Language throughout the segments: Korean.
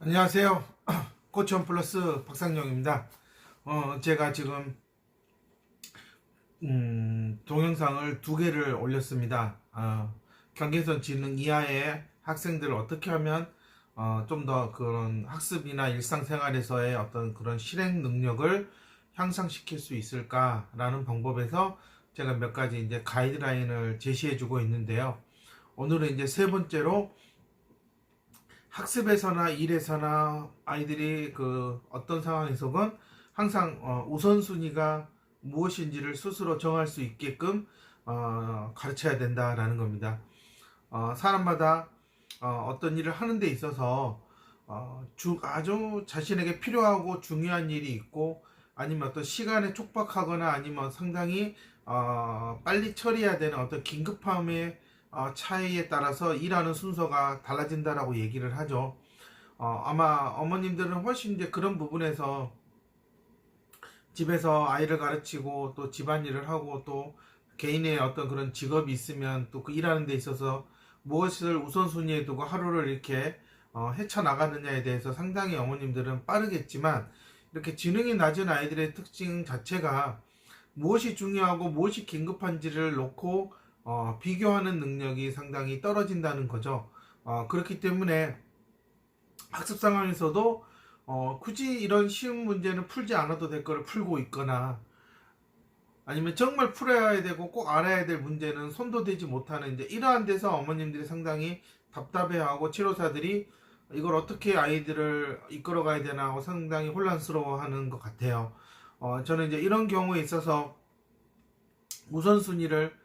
안녕하세요. 코치원 플러스 박상영입니다. 제가 지금 동영상을 두 개를 올렸습니다. 경계선 지능 이하의 학생들을 어떻게 하면 좀 더 그런 학습이나 일상생활에서의 어떤 그런 실행 능력을 향상시킬 수 있을까라는 방법에서 제가 몇 가지 이제 가이드라인을 제시해주고 있는데요. 오늘은 이제 세 번째로 학습에서나 일에서나 아이들이 그 어떤 상황에서건 항상 우선순위가 무엇인지를 스스로 정할 수 있게끔 가르쳐야 된다라는 겁니다. 사람마다 어떤 일을 하는 데 있어서 아주 자신에게 필요하고 중요한 일이 있고, 아니면 어떤 시간에 촉박하거나 아니면 상당히 빨리 처리해야 되는 어떤 긴급함의 차이에 따라서 일하는 순서가 달라진다라고 얘기를 하죠. 아마 어머님들은 훨씬 이제 그런 부분에서 집에서 아이를 가르치고 또 집안일을 하고 또 개인의 어떤 그런 직업이 있으면 또 그 일하는 데 있어서 무엇을 우선순위에 두고 하루를 이렇게 헤쳐나가느냐에 대해서 상당히 어머님들은 빠르겠지만, 이렇게 지능이 낮은 아이들의 특징 자체가 무엇이 중요하고 무엇이 긴급한지를 놓고 비교하는 능력이 상당히 떨어진다는 거죠. 그렇기 때문에 학습 상황에서도 굳이 이런 쉬운 문제는 풀지 않아도 될 거를 풀고 있거나, 아니면 정말 풀어야 되고 꼭 알아야 될 문제는 손도 대지 못하는, 이제 이러한 데서 어머님들이 상당히 답답해하고 치료사들이 이걸 어떻게 아이들을 이끌어가야 되나 하고 상당히 혼란스러워하는 것 같아요. 저는 이제 이런 경우에 있어서 우선순위를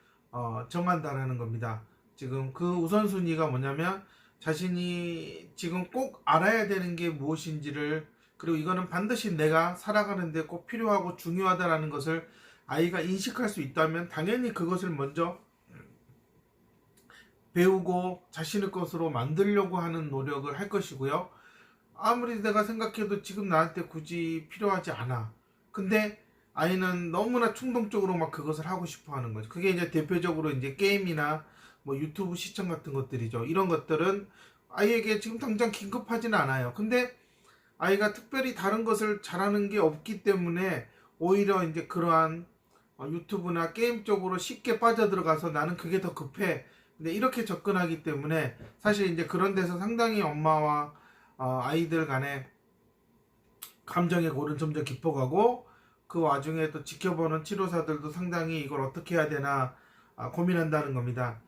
정한다라는 겁니다. 지금 그 우선순위가 뭐냐면, 자신이 지금 꼭 알아야 되는 게 무엇인지를, 그리고 이거는 반드시 내가 살아가는데 꼭 필요하고 중요하다라는 것을 아이가 인식할 수 있다면 당연히 그것을 먼저 배우고 자신의 것으로 만들려고 하는 노력을 할 것이고요. 아무리 내가 생각해도 지금 나한테 굳이 필요하지 않아. 근데 아이는 너무나 충동적으로 막 그것을 하고 싶어 하는 거죠. 그게 이제 대표적으로 이제 게임이나 뭐 유튜브 시청 같은 것들이죠. 이런 것들은 아이에게 지금 당장 긴급하지는 않아요. 근데 아이가 특별히 다른 것을 잘하는 게 없기 때문에 오히려 이제 그러한 유튜브나 게임 쪽으로 쉽게 빠져들어가서 나는 그게 더 급해. 근데 이렇게 접근하기 때문에 사실 이제 그런 데서 상당히 엄마와 아이들 간에 감정의 골은 점점 깊어가고, 그 와중에 또 지켜보는 치료사들도 상당히 이걸 어떻게 해야 되나 고민한다는 겁니다.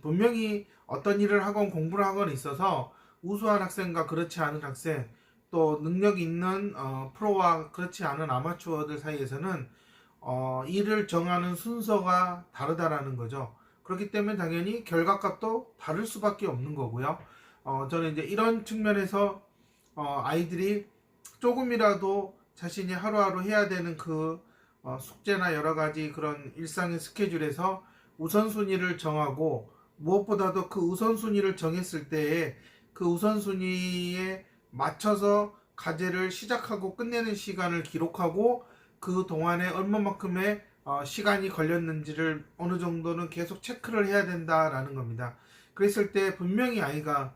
분명히 어떤 일을 하건 공부를 하건 있어서 우수한 학생과 그렇지 않은 학생, 또 능력 있는 프로와 그렇지 않은 아마추어들 사이에서는 일을 정하는 순서가 다르다라는 거죠. 그렇기 때문에 당연히 결과값도 다를 수밖에 없는 거고요. 저는 이제 이런 측면에서 아이들이 조금이라도 자신이 하루하루 해야 되는 그 숙제나 여러 가지 그런 일상의 스케줄에서 우선순위를 정하고, 무엇보다도 그 우선순위를 정했을 때에 그 우선순위에 맞춰서 과제를 시작하고 끝내는 시간을 기록하고, 그 동안에 얼마만큼의 시간이 걸렸는지를 어느 정도는 계속 체크를 해야 된다라는 겁니다. 그랬을 때 분명히 아이가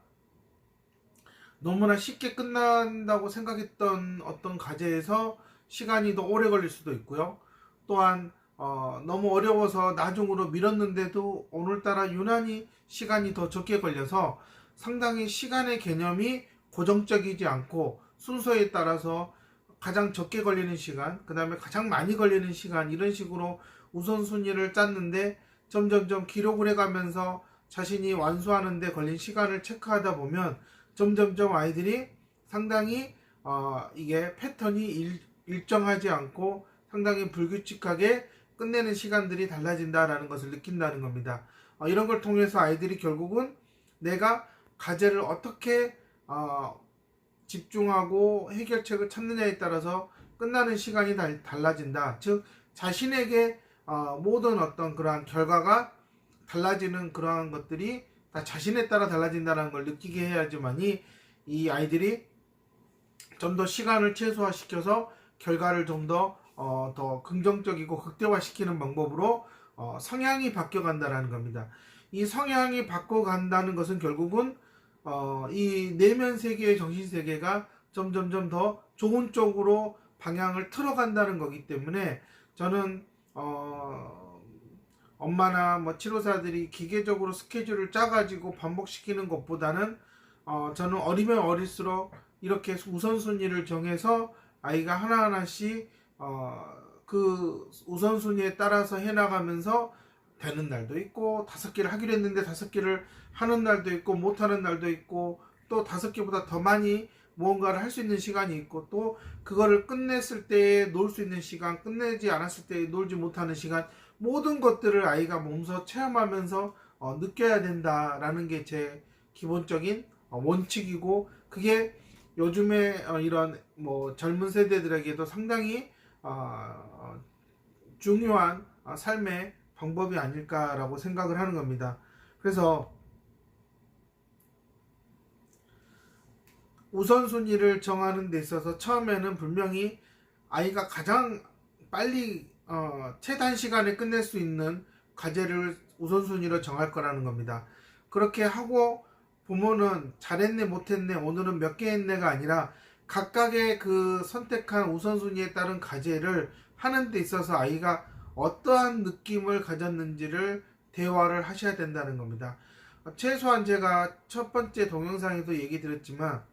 너무나 쉽게 끝난다고 생각했던 어떤 과제에서 시간이 더 오래 걸릴 수도 있고요. 또한 너무 어려워서 나중으로 미뤘는데도 오늘따라 유난히 시간이 더 적게 걸려서 상당히 시간의 개념이 고정적이지 않고 순서에 따라서 가장 적게 걸리는 시간, 그 다음에 가장 많이 걸리는 시간, 이런 식으로 우선순위를 짰는데 점점점 기록을 해가면서 자신이 완수하는 데 걸린 시간을 체크하다 보면 점점점 아이들이 상당히 이게 패턴이 일정하지 않고 상당히 불규칙하게 끝내는 시간들이 달라진다라는 것을 느낀다는 겁니다. 이런 걸 통해서 아이들이 결국은 내가 과제를 어떻게 집중하고 해결책을 찾느냐에 따라서 끝나는 시간이 달라진다. 즉 자신에게 모든 어떤 그러한 결과가 달라지는 그러한 것들이 다 자신에 따라 달라진다는 걸 느끼게 해야지만이 이 아이들이 좀 더 시간을 최소화시켜서 결과를 좀 더 긍정적이고 극대화시키는 방법으로 성향이 바뀌어간다는 겁니다. 이 성향이 바꿔간다는 것은 결국은 이 내면 세계의 정신 세계가 점점점 더 좋은 쪽으로 방향을 틀어간다는 거기 때문에 저는 엄마나 뭐 치료사들이 기계적으로 스케줄을 짜가지고 반복시키는 것보다는 저는 어리면 어릴수록 이렇게 우선순위를 정해서 아이가 하나하나씩 그 우선순위에 따라서 해나가면서 되는 날도 있고 5개를 하기로 했는데 5개를 하는 날도 있고 못하는 날도 있고 또 5개보다 더 많이 무언가를 할 수 있는 시간이 있고 또 그거를 끝냈을 때 놀 수 있는 시간, 끝내지 않았을 때 놀지 못하는 시간, 모든 것들을 아이가 몸소 체험하면서 느껴야 된다라는 게 제 기본적인 원칙이고, 그게 요즘에 이런 뭐 젊은 세대들에게도 상당히 중요한 삶의 방법이 아닐까라고 생각을 하는 겁니다. 그래서 우선순위를 정하는 데 있어서 처음에는 분명히 아이가 가장 빨리 최단시간에 끝낼 수 있는 과제를 우선순위로 정할 거라는 겁니다. 그렇게 하고 부모는 잘했네 못했네 오늘은 몇 개 했네가 아니라 각각의 그 선택한 우선순위에 따른 과제를 하는 데 있어서 아이가 어떠한 느낌을 가졌는지를 대화를 하셔야 된다는 겁니다. 최소한 제가 첫 번째 동영상에도 얘기 드렸지만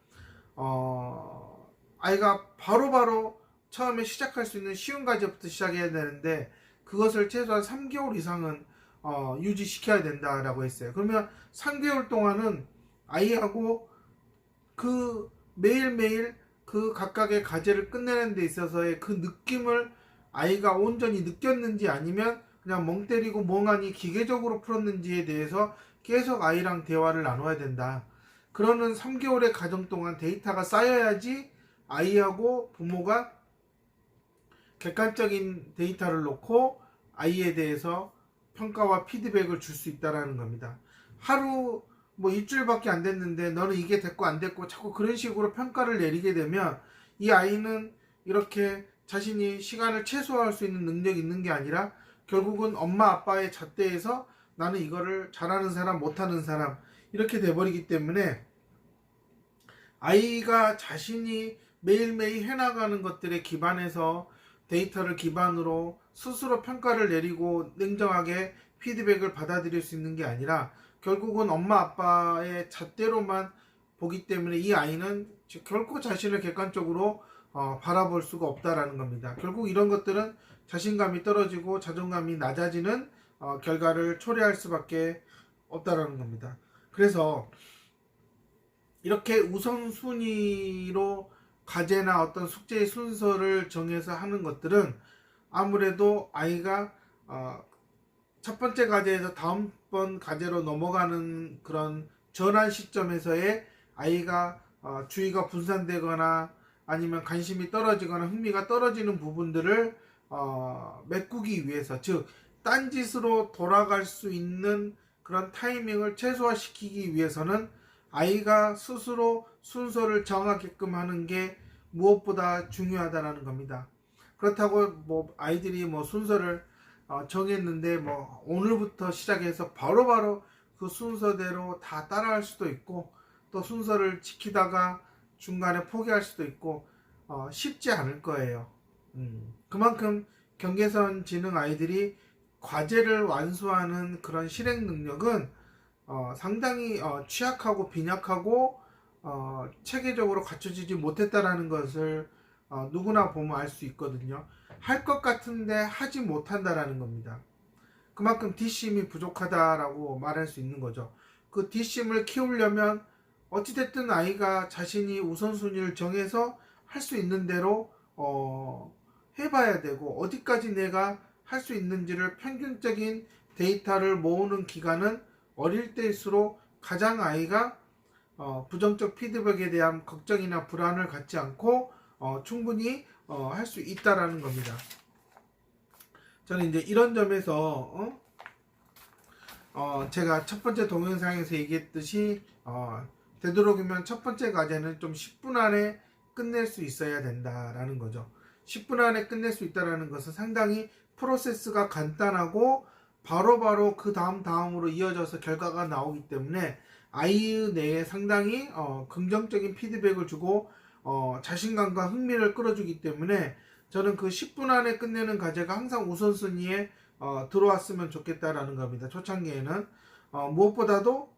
아이가 바로바로 처음에 시작할 수 있는 쉬운 과제부터 시작해야 되는데 그것을 최소한 3개월 이상은 유지시켜야 된다라고 했어요. 그러면 3개월 동안은 아이하고 그 매일매일 그 각각의 과제를 끝내는 데 있어서의 그 느낌을 아이가 온전히 느꼈는지 아니면 그냥 멍 때리고 멍하니 기계적으로 풀었는지에 대해서 계속 아이랑 대화를 나눠야 된다. 그러는 3개월의 과정 동안 데이터가 쌓여야지 아이하고 부모가 객관적인 데이터를 놓고 아이에 대해서 평가와 피드백을 줄 수 있다는 겁니다. 하루 뭐 일주일밖에 안 됐는데 너는 이게 됐고 안 됐고 자꾸 그런 식으로 평가를 내리게 되면 이 아이는 이렇게 자신이 시간을 최소화할 수 있는 능력이 있는 게 아니라 결국은 엄마 아빠의 잣대에서 나는 이거를 잘하는 사람 못하는 사람 이렇게 돼버리기 때문에 아이가 자신이 매일매일 해나가는 것들에 기반해서 데이터를 기반으로 스스로 평가를 내리고 냉정하게 피드백을 받아들일 수 있는 게 아니라 결국은 엄마 아빠의 잣대로만 보기 때문에 이 아이는 결코 자신을 객관적으로 바라볼 수가 없다라는 겁니다. 결국 이런 것들은 자신감이 떨어지고 자존감이 낮아지는 결과를 초래할 수밖에 없다라는 겁니다. 그래서 이렇게 우선순위로 과제나 어떤 숙제의 순서를 정해서 하는 것들은 아무래도 아이가 첫 번째 과제에서 다음번 과제로 넘어가는 그런 전환 시점에서의 아이가 주의가 분산되거나 아니면 관심이 떨어지거나 흥미가 떨어지는 부분들을 메꾸기 위해서, 즉 딴짓으로 돌아갈 수 있는 그런 타이밍을 최소화시키기 위해서는 아이가 스스로 순서를 정하게끔 하는 게 무엇보다 중요하다는 겁니다. 그렇다고 뭐 아이들이 뭐 순서를 정했는데 뭐 오늘부터 시작해서 바로바로 그 순서대로 다 따라할 수도 있고 또 순서를 지키다가 중간에 포기할 수도 있고 쉽지 않을 거예요. 그만큼 경계선 지능 아이들이 과제를 완수하는 그런 실행 능력은 상당히 취약하고 빈약하고 체계적으로 갖춰지지 못했다라는 것을 누구나 보면 알 수 있거든요. 할 것 같은데 하지 못한다라는 겁니다. 그만큼 뒷심이 부족하다라고 말할 수 있는 거죠. 그 뒷심을 키우려면 어찌됐든 아이가 자신이 우선순위를 정해서 할 수 있는 대로 해봐야 되고, 어디까지 내가 할 수 있는지를 평균적인 데이터를 모으는 기간은 어릴 때일수록 가장 아이가 부정적 피드백에 대한 걱정이나 불안을 갖지 않고 충분히 할 수 있다라는 겁니다. 저는 이제 이런 점에서 제가 첫 번째 동영상에서 얘기했듯이 되도록이면 첫 번째 과제는 좀 10분 안에 끝낼 수 있어야 된다라는 거죠. 10분 안에 끝낼 수 있다라는 것은 상당히 프로세스가 간단하고 바로바로 그 다음으로 이어져서 결과가 나오기 때문에 아이 내에 상당히 긍정적인 피드백을 주고 자신감과 흥미를 끌어주기 때문에 저는 그 10분 안에 끝내는 과제가 항상 우선순위에 들어왔으면 좋겠다라는 겁니다. 초창기에는 무엇보다도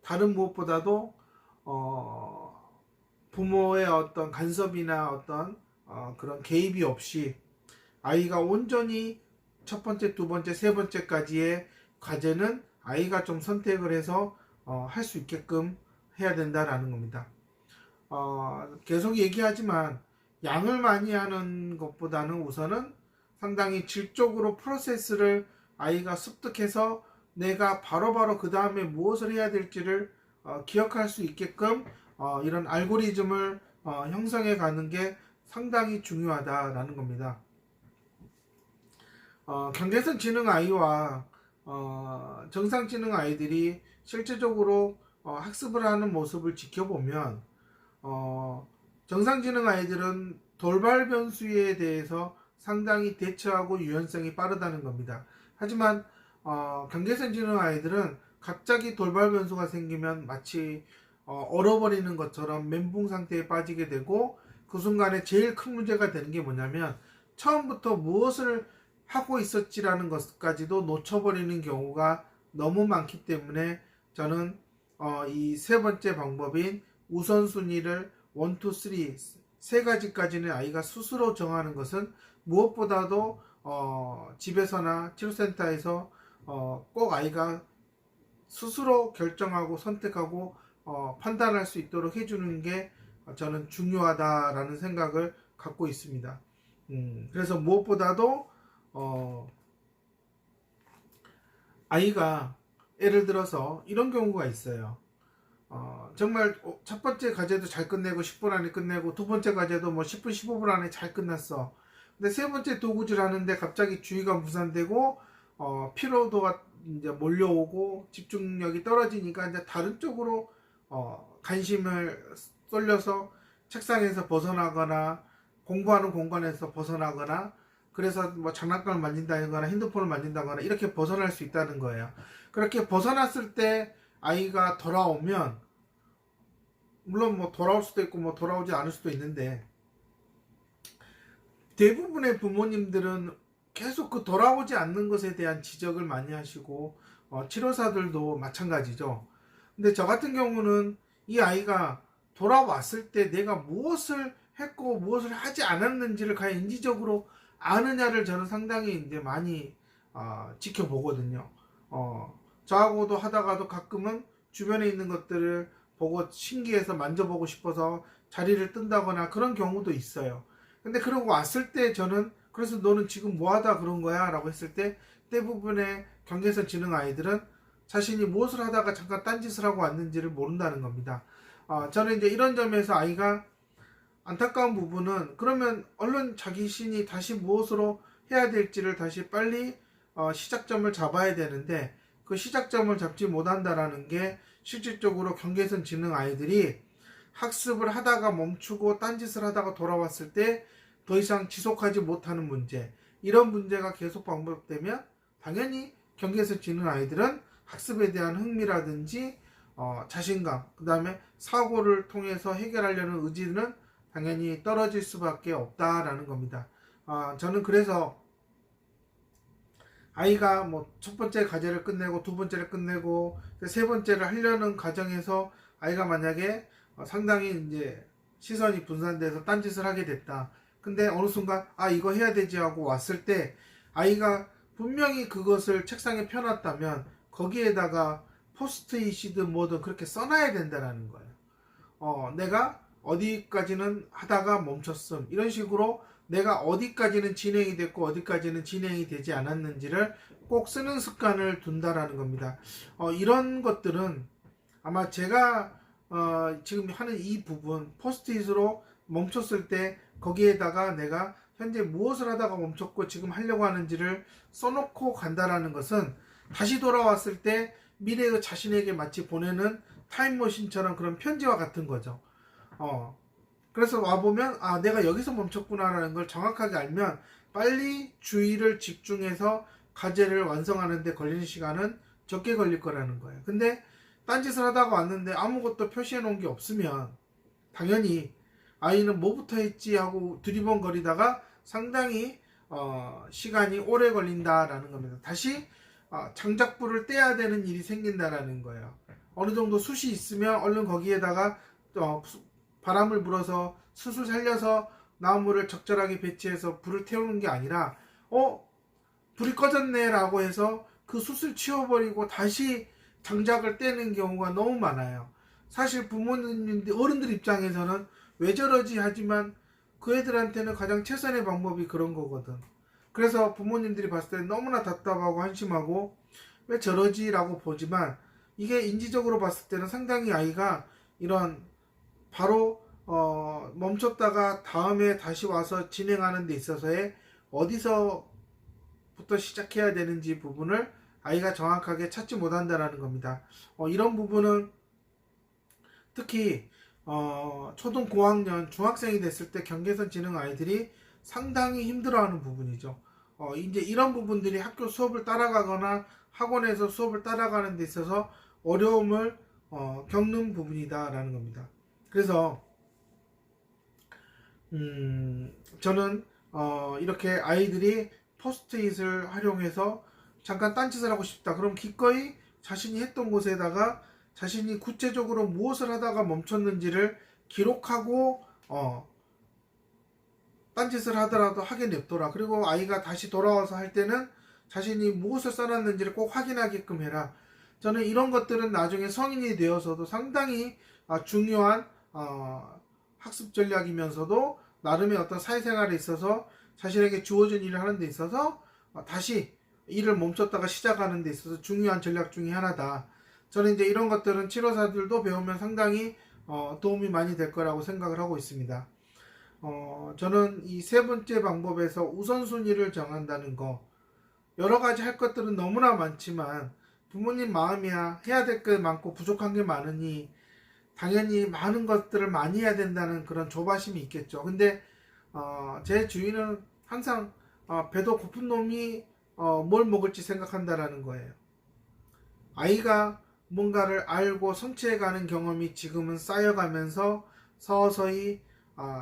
다른 무엇보다도 부모의 어떤 간섭이나 어떤 그런 개입이 없이 아이가 온전히 첫 번째, 두 번째, 세 번째까지의 과제는 아이가 좀 선택을 해서 할 수 있게끔 해야 된다라는 겁니다. 계속 얘기하지만 양을 많이 하는 것보다는 우선은 상당히 질적으로 프로세스를 아이가 습득해서 내가 바로바로 그 다음에 무엇을 해야 될지를 기억할 수 있게끔 이런 알고리즘을 형성해 가는 게 상당히 중요하다라는 겁니다. 경계선 지능 아이와 정상 지능 아이들이 실제적으로 학습을 하는 모습을 지켜보면 정상 지능 아이들은 돌발 변수에 대해서 상당히 대처하고 유연성이 빠르다는 겁니다. 하지만 경계선 지능 아이들은 갑자기 돌발 변수가 생기면 마치 얼어버리는 것처럼 멘붕 상태에 빠지게 되고 그 순간에 제일 큰 문제가 되는 게 뭐냐면 처음부터 무엇을 하고 있었지라는 것까지도 놓쳐버리는 경우가 너무 많기 때문에 저는 이 세 번째 방법인 우선순위를 1, 2, 3, 세 가지까지는 아이가 스스로 정하는 것은 무엇보다도 집에서나 치료센터에서 꼭 아이가 스스로 결정하고 선택하고 판단할 수 있도록 해주는 게 저는 중요하다라는 생각을 갖고 있습니다. 그래서 무엇보다도 아이가 예를 들어서 이런 경우가 있어요. 정말 첫 번째 과제도 잘 끝내고 10분 안에 끝내고 두 번째 과제도 뭐 10분 15분 안에 잘 끝났어. 근데 세 번째 도구질 하는데 갑자기 주의가 분산되고 피로도가 이제 몰려오고 집중력이 떨어지니까 이제 다른 쪽으로 관심을 쏠려서 책상에서 벗어나거나 공부하는 공간에서 벗어나거나 그래서 뭐 장난감을 만진다거나 핸드폰을 만진다거나 이렇게 벗어날 수 있다는 거예요. 그렇게 벗어났을 때 아이가 돌아오면 물론 뭐 돌아올 수도 있고 뭐 돌아오지 않을 수도 있는데 대부분의 부모님들은 계속 그 돌아오지 않는 것에 대한 지적을 많이 하시고 치료사들도 마찬가지죠. 근데 저 같은 경우는 이 아이가 돌아왔을 때 내가 무엇을 했고 무엇을 하지 않았는지를 과연 인지적으로 아느냐를 저는 상당히 이제 많이 지켜보거든요. 저하고도 하다가도 가끔은 주변에 있는 것들을 보고 신기해서 만져보고 싶어서 자리를 뜬다거나 그런 경우도 있어요. 근데 그러고 왔을 때 저는 그래서 너는 지금 뭐 하다 그런 거야? 라고 했을 때 대부분의 경계선 지능 아이들은 자신이 무엇을 하다가 잠깐 딴짓을 하고 왔는지를 모른다는 겁니다. 저는 이제 이런 점에서 아이가 안타까운 부분은 그러면 얼른 자기 신이 다시 무엇으로 해야 될지를 다시 빨리 시작점을 잡아야 되는데 그 시작점을 잡지 못한다라는 게 실질적으로 경계선 지능 아이들이 학습을 하다가 멈추고 딴짓을 하다가 돌아왔을 때 더 이상 지속하지 못하는 문제, 이런 문제가 계속 반복되면 당연히 경계선 지능 아이들은 학습에 대한 흥미라든지 자신감, 그 다음에 사고를 통해서 해결하려는 의지는 당연히 떨어질 수밖에 없다라는 겁니다. 저는 그래서 아이가 뭐 첫 번째 과제를 끝내고 두 번째를 끝내고 세 번째를 하려는 과정에서 아이가 만약에 상당히 이제 시선이 분산돼서 딴짓을 하게 됐다. 근데 어느 순간 이거 해야 되지 하고 왔을 때 아이가 분명히 그것을 책상에 펴놨다면 거기에다가 포스트잇이든 뭐든 그렇게 써놔야 된다라는 거예요. 내가 어디까지는 하다가 멈췄음, 이런 식으로 내가 어디까지는 진행이 됐고 어디까지는 진행이 되지 않았는지를 꼭 쓰는 습관을 둔다라는 겁니다. 이런 것들은 아마 제가 지금 하는 이 부분 포스트잇으로 멈췄을 때 거기에다가 내가 현재 무엇을 하다가 멈췄고 지금 하려고 하는지를 써놓고 간다라는 것은 다시 돌아왔을 때 미래의 자신에게 마치 보내는 타임머신처럼 그런 편지와 같은 거죠. 그래서 와보면 내가 여기서 멈췄구나라는 걸 정확하게 알면 빨리 주의를 집중해서 과제를 완성하는 데 걸리는 시간은 적게 걸릴 거라는 거예요. 근데 딴짓을 하다가 왔는데 아무것도 표시해 놓은 게 없으면 당연히 아이는 뭐부터 했지 하고 두리번거리다가 상당히 시간이 오래 걸린다라는 겁니다. 다시 장작불을 떼야 되는 일이 생긴다라는 거예요. 어느 정도 숯이 있으면 얼른 거기에다가 바람을 불어서 숯을 살려서 나무를 적절하게 배치해서 불을 태우는 게 아니라 불이 꺼졌네 라고 해서 그 숯을 치워버리고 다시 장작을 떼는 경우가 너무 많아요. 사실 부모님들, 어른들 입장에서는 왜 저러지 하지만 그 애들한테는 가장 최선의 방법이 그런 거거든. 그래서 부모님들이 봤을 때 너무나 답답하고 한심하고 왜 저러지 라고 보지만 이게 인지적으로 봤을 때는 상당히 아이가 이런 바로 멈췄다가 다음에 다시 와서 진행하는 데 있어서의 어디서부터 시작해야 되는지 부분을 아이가 정확하게 찾지 못한다라는 겁니다. 이런 부분은 특히 초등 고학년 중학생이 됐을 때 경계선 지능 아이들이 상당히 힘들어하는 부분이죠. 이제 이런 부분들이 학교 수업을 따라가거나 학원에서 수업을 따라가는 데 있어서 어려움을 겪는 부분이다라는 겁니다. 그래서 저는 이렇게 아이들이 포스트잇을 활용해서 잠깐 딴짓을 하고 싶다. 그럼 기꺼이 자신이 했던 곳에다가 자신이 구체적으로 무엇을 하다가 멈췄는지를 기록하고 딴짓을 하더라도 하게 냅둬라. 그리고 아이가 다시 돌아와서 할 때는 자신이 무엇을 써놨는지를 꼭 확인하게끔 해라. 저는 이런 것들은 나중에 성인이 되어서도 상당히 중요한 학습 전략이면서도 나름의 어떤 사회생활에 있어서 자신에게 주어진 일을 하는 데 있어서 다시 일을 멈췄다가 시작하는 데 있어서 중요한 전략 중에 하나다. 저는 이제 이런 것들은 치료사들도 배우면 상당히 도움이 많이 될 거라고 생각을 하고 있습니다. 저는 이 세 번째 방법에서 우선순위를 정한다는 거, 여러 가지 할 것들은 너무나 많지만 부모님 마음이야 해야 될 게 많고 부족한 게 많으니 당연히 많은 것들을 많이 해야 된다는 그런 조바심이 있겠죠. 근데 제 주인은 항상 배도 고픈 놈이 뭘 먹을지 생각한다라는 거예요. 아이가 뭔가를 알고 성취해가는 경험이 지금은 쌓여가면서 서서히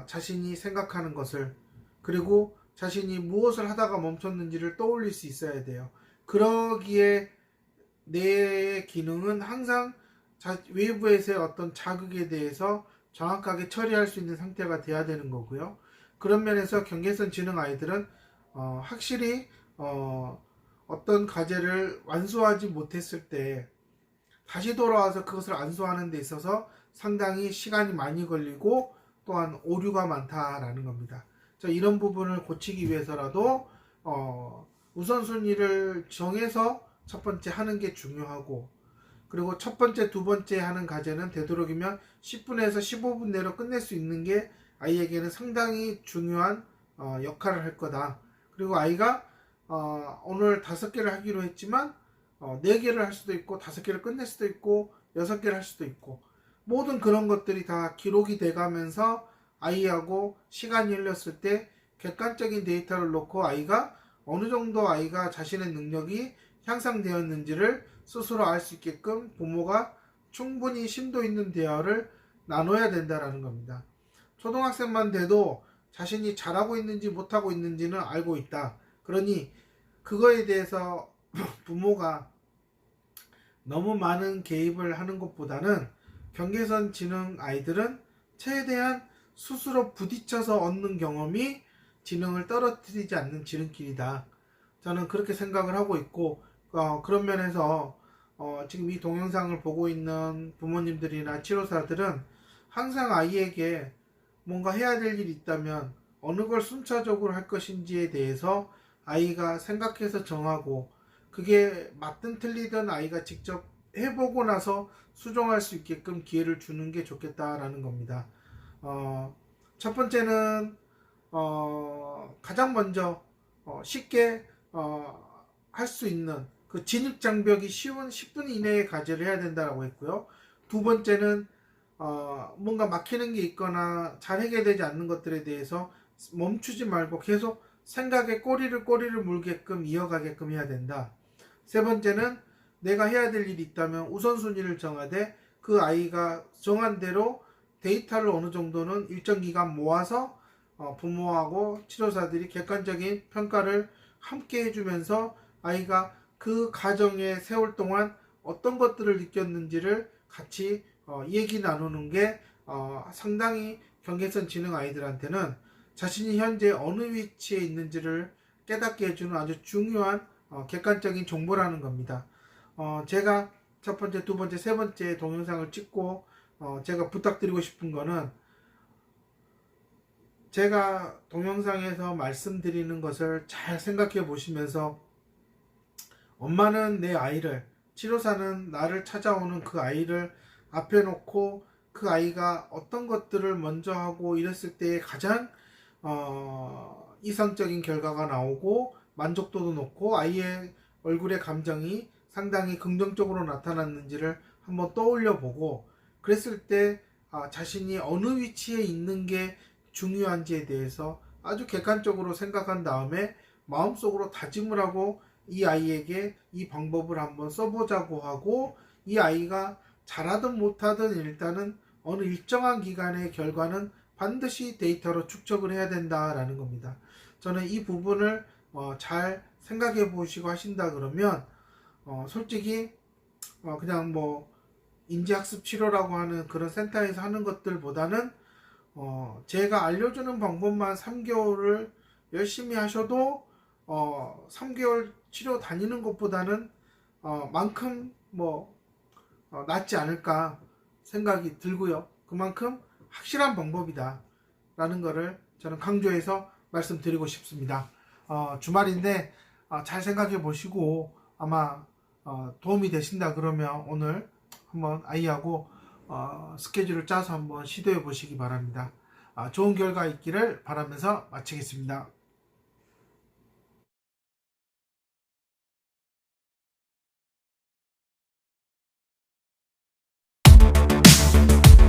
자신이 생각하는 것을, 그리고 자신이 무엇을 하다가 멈췄는지를 떠올릴 수 있어야 돼요. 그러기에 내 기능은 항상 외부에서의 어떤 자극에 대해서 정확하게 처리할 수 있는 상태가 돼야 되는 거고요. 그런 면에서 경계선 지능 아이들은 확실히 어떤 과제를 완수하지 못했을 때 다시 돌아와서 그것을 안수하는 데 있어서 상당히 시간이 많이 걸리고 또한 오류가 많다라는 겁니다. 이런 부분을 고치기 위해서라도 우선순위를 정해서 첫 번째 하는 게 중요하고, 그리고 첫 번째, 두 번째 하는 과제는 되도록이면 10분에서 15분 내로 끝낼 수 있는 게 아이에게는 상당히 중요한 역할을 할 거다. 그리고 아이가 오늘 5개를 하기로 했지만 4개를 할 수도 있고 5개를 끝낼 수도 있고 6개를 할 수도 있고, 모든 그런 것들이 다 기록이 돼가면서 아이하고 시간이 흘렀을 때 객관적인 데이터를 놓고 아이가 어느 정도 아이가 자신의 능력이 향상되었는지를 스스로 알 수 있게끔 부모가 충분히 심도 있는 대화를 나눠야 된다는 겁니다. 초등학생만 돼도 자신이 잘하고 있는지 못하고 있는지는 알고 있다. 그러니 그거에 대해서 부모가 너무 많은 개입을 하는 것보다는 경계선 지능 아이들은 최대한 스스로 부딪혀서 얻는 경험이 지능을 떨어뜨리지 않는 지름길이다. 저는 그렇게 생각을 하고 있고, 그런 면에서 지금 이 동영상을 보고 있는 부모님들이나 치료사들은 항상 아이에게 뭔가 해야 될 일이 있다면 어느 걸 순차적으로 할 것인지에 대해서 아이가 생각해서 정하고, 그게 맞든 틀리든 아이가 직접 해보고 나서 수정할 수 있게끔 기회를 주는 게 좋겠다라는 겁니다. 첫 번째는 가장 먼저 쉽게 할 수 있는 그 진입 장벽이 쉬운 10분 이내의 과제를 해야 된다고 했고요. 두 번째는 뭔가 막히는 게 있거나 잘 해결되지 않는 것들에 대해서 멈추지 말고 계속 생각에 꼬리를 물게끔 이어가게끔 해야 된다. 세 번째는 내가 해야 될 일이 있다면 우선순위를 정하되 그 아이가 정한 대로 데이터를 어느 정도는 일정 기간 모아서 부모하고 치료사들이 객관적인 평가를 함께 해주면서 아이가 그 과정의 세월 동안 어떤 것들을 느꼈는지를 같이 얘기 나누는 게 상당히 경계선 지능 아이들한테는 자신이 현재 어느 위치에 있는지를 깨닫게 해주는 아주 중요한 객관적인 정보라는 겁니다. 제가 첫 번째, 두 번째, 세 번째 동영상을 찍고 제가 부탁드리고 싶은 거는 제가 동영상에서 말씀드리는 것을 잘 생각해 보시면서 엄마는 내 아이를, 치료사는 나를 찾아오는 그 아이를 앞에 놓고 그 아이가 어떤 것들을 먼저 하고 이랬을 때 가장 이상적인 결과가 나오고 만족도도 높고 아이의 얼굴의 감정이 상당히 긍정적으로 나타났는지를 한번 떠올려 보고, 그랬을 때 자신이 어느 위치에 있는 게 중요한지에 대해서 아주 객관적으로 생각한 다음에 마음속으로 다짐을 하고 이 아이에게 이 방법을 한번 써보자고 하고, 이 아이가 잘하든 못하든 일단은 어느 일정한 기간의 결과는 반드시 데이터로 축적을 해야 된다라는 겁니다. 저는 이 부분을 잘 생각해 보시고 하신다 그러면 솔직히 그냥 뭐 인지학습 치료라고 하는 그런 센터에서 하는 것들보다는 제가 알려주는 방법만 3개월을 열심히 하셔도 3개월 치료 다니는 것보다는 만큼 낫지 않을까 생각이 들고요. 그만큼 확실한 방법이다 라는 거를 저는 강조해서 말씀드리고 싶습니다. 주말인데 잘 생각해 보시고 아마 도움이 되신다 그러면 오늘 한번 아이하고 스케줄을 짜서 한번 시도해 보시기 바랍니다. 좋은 결과 있기를 바라면서 마치겠습니다.